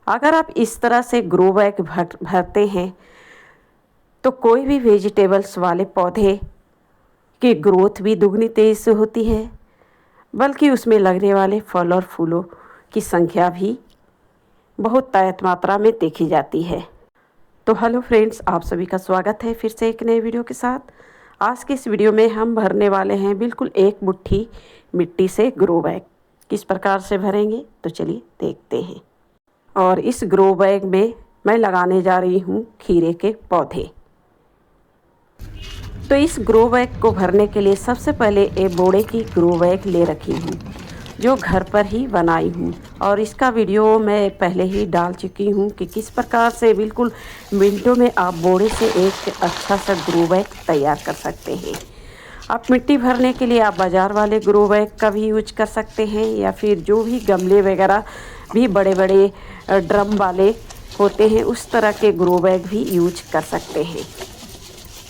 अगर आप इस तरह से ग्रो बैग भरते हैं तो कोई भी वेजिटेबल्स वाले पौधे की ग्रोथ भी दुगनी तेज़ से होती है, बल्कि उसमें लगने वाले फल और फूलों की संख्या भी बहुत तय मात्रा में देखी जाती है। तो हेलो फ्रेंड्स, आप सभी का स्वागत है फिर से एक नए वीडियो के साथ। आज के इस वीडियो में हम भरने वाले हैं बिल्कुल एक मुट्ठी मिट्टी से ग्रो बैग। किस प्रकार से भरेंगे तो चलिए देखते हैं। और इस ग्रो बैग में मैं लगाने जा रही हूँ खीरे के पौधे। तो इस ग्रो बैग को भरने के लिए सबसे पहले एक बोड़े की ग्रो बैग ले रखी हूँ जो घर पर ही बनाई हूँ, और इसका वीडियो मैं पहले ही डाल चुकी हूँ कि किस प्रकार से बिल्कुल मिनटों में आप बोड़े से एक अच्छा सा ग्रो बैग तैयार कर सकते हैं। आप मिट्टी भरने के लिए आप बाज़ार वाले ग्रो बैग का भी यूज कर सकते हैं, या फिर जो भी गमले वगैरह भी बड़े बड़े ड्रम वाले होते हैं उस तरह के ग्रो बैग भी यूज कर सकते हैं।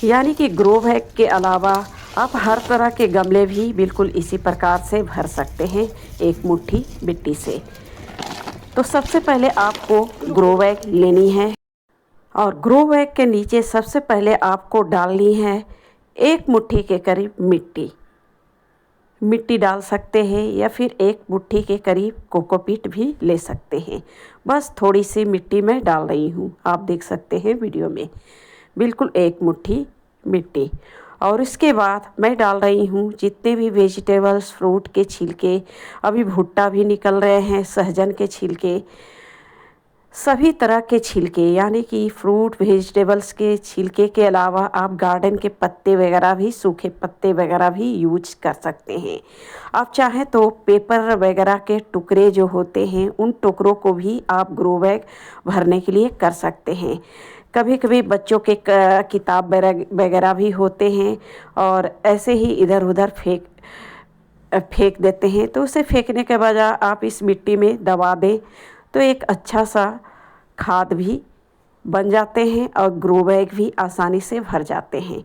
यानी कि ग्रो बैग के अलावा आप हर तरह के गमले भी बिल्कुल इसी प्रकार से भर सकते हैं एक मुट्ठी मिट्टी से। तो सबसे पहले आपको ग्रो बैग लेनी है, और ग्रो बैग के नीचे सबसे पहले आपको डालनी है एक मुट्ठी के करीब मिट्टी डाल सकते हैं, या फिर एक मुट्ठी के करीब कोकोपीट भी ले सकते हैं। बस थोड़ी सी मिट्टी मैं डाल रही हूँ, आप देख सकते हैं वीडियो में, बिल्कुल एक मुट्ठी मिट्टी। और इसके बाद मैं डाल रही हूँ जितने भी वेजिटेबल्स, फ्रूट के छिलके, अभी भुट्टा भी निकल रहे हैं, सहजन के छिलके, सभी तरह के छिलके, यानी कि फ्रूट वेजिटेबल्स के छिलके के अलावा आप गार्डन के पत्ते वगैरह भी, सूखे पत्ते वगैरह भी यूज कर सकते हैं। आप चाहें तो पेपर वगैरह के टुकड़े जो होते हैं उन टुकड़ों को भी आप ग्रो बैग भरने के लिए कर सकते हैं। कभी कभी बच्चों के किताब वगैरह भी होते हैं और ऐसे ही इधर उधर फेंक देते हैं, तो उसे फेंकने के बजाय आप इस मिट्टी में दबा दें तो एक अच्छा सा खाद भी बन जाते हैं और ग्रो बैग भी आसानी से भर जाते हैं।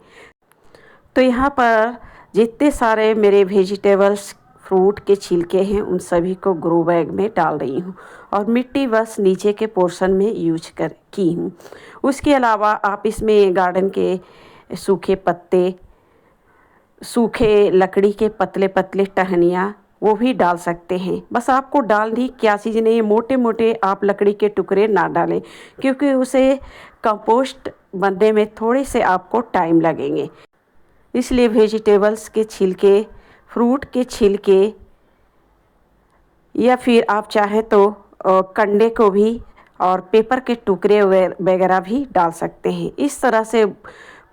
तो यहाँ पर जितने सारे मेरे वेजिटेबल्स, फ्रूट के छिलके हैं उन सभी को ग्रो बैग में डाल रही हूँ, और मिट्टी बस नीचे के पोर्शन में यूज की हूँ। उसके अलावा आप इसमें गार्डन के सूखे पत्ते, सूखे लकड़ी के पतले पतले टहनियाँ वो भी डाल सकते हैं। बस आपको डालनी क्या चीज़ नहीं है, मोटे मोटे आप लकड़ी के टुकड़े ना डालें, क्योंकि उसे कंपोस्ट बनने में थोड़े से आपको टाइम लगेंगे। इसलिए वेजिटेबल्स के छिलके, फ्रूट के छिलके, या फिर आप चाहे तो कंडे को भी और पेपर के टुकड़े वगैरह भी डाल सकते हैं। इस तरह से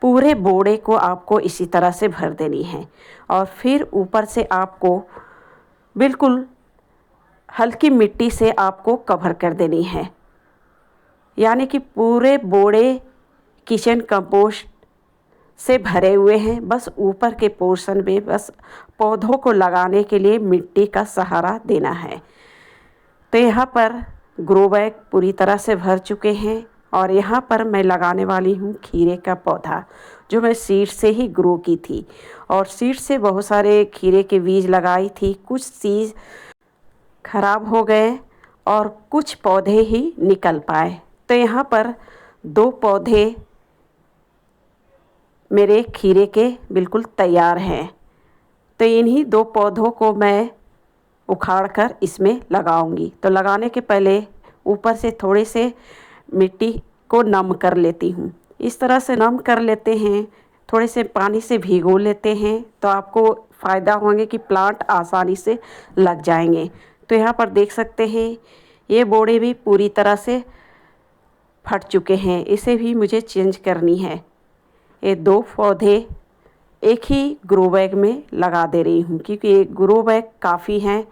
पूरे बोड़े को आपको इसी तरह से भर देनी है, और फिर ऊपर से आपको बिल्कुल हल्की मिट्टी से आपको कवर कर देनी है। यानी कि पूरे बोड़े किचन कंपोस्ट से भरे हुए हैं, बस ऊपर के पोर्शन में बस पौधों को लगाने के लिए मिट्टी का सहारा देना है। तो यहाँ पर ग्रो बैग पूरी तरह से भर चुके हैं, और यहाँ पर मैं लगाने वाली हूँ खीरे का पौधा जो मैं सीड से ही ग्रो की थी, और सीड से बहुत सारे खीरे के बीज लगाई थी। कुछ सीड खराब हो गए और कुछ पौधे ही निकल पाए। तो यहाँ पर 2 पौधे मेरे खीरे के बिल्कुल तैयार हैं। तो इन्हीं 2 पौधों को मैं उखाड़ कर इसमें लगाऊंगी। तो लगाने के पहले ऊपर से थोड़े से मिट्टी को नम कर लेती हूँ। इस तरह से नम कर लेते हैं, थोड़े से पानी से भिगो लेते हैं, तो आपको फ़ायदा होंगे कि प्लांट आसानी से लग जाएंगे। तो यहाँ पर देख सकते हैं ये बोड़े भी पूरी तरह से फट चुके हैं, इसे भी मुझे चेंज करनी है। ये 2 पौधे एक ही ग्रो बैग में लगा दे रही हूँ, क्योंकि ये ग्रो बैग काफ़ी हैं।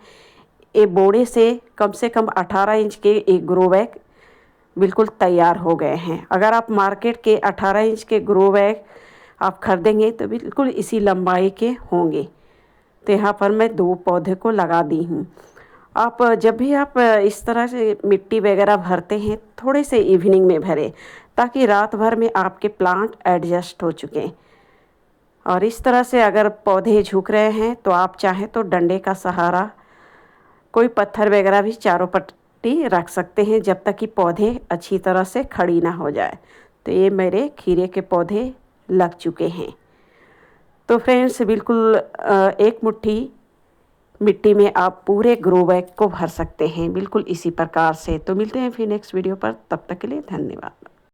ये बोड़े से कम 18 इंच के एक ग्रो बैग बिल्कुल तैयार हो गए हैं। अगर आप मार्केट के 18 इंच के ग्रो बैग आप खरीदेंगे तो बिल्कुल इसी लंबाई के होंगे। तो यहाँ पर मैं 2 पौधे को लगा दी हूँ। आप जब भी आप इस तरह से मिट्टी वगैरह भरते हैं थोड़े से इवनिंग में भरें, ताकि रात भर में आपके प्लांट एडजस्ट हो चुके। और इस तरह से अगर पौधे झुक रहे हैं तो आप चाहें तो डंडे का सहारा, कोई पत्थर वगैरह भी चारों रख सकते हैं जब तक कि पौधे अच्छी तरह से खड़ी ना हो जाए। तो ये मेरे खीरे के पौधे लग चुके हैं। तो फ्रेंड्स बिल्कुल 1 मुट्ठी मिट्टी में आप पूरे ग्रो बैग को भर सकते हैं बिल्कुल इसी प्रकार से। तो मिलते हैं फिर नेक्स्ट वीडियो पर, तब तक के लिए धन्यवाद।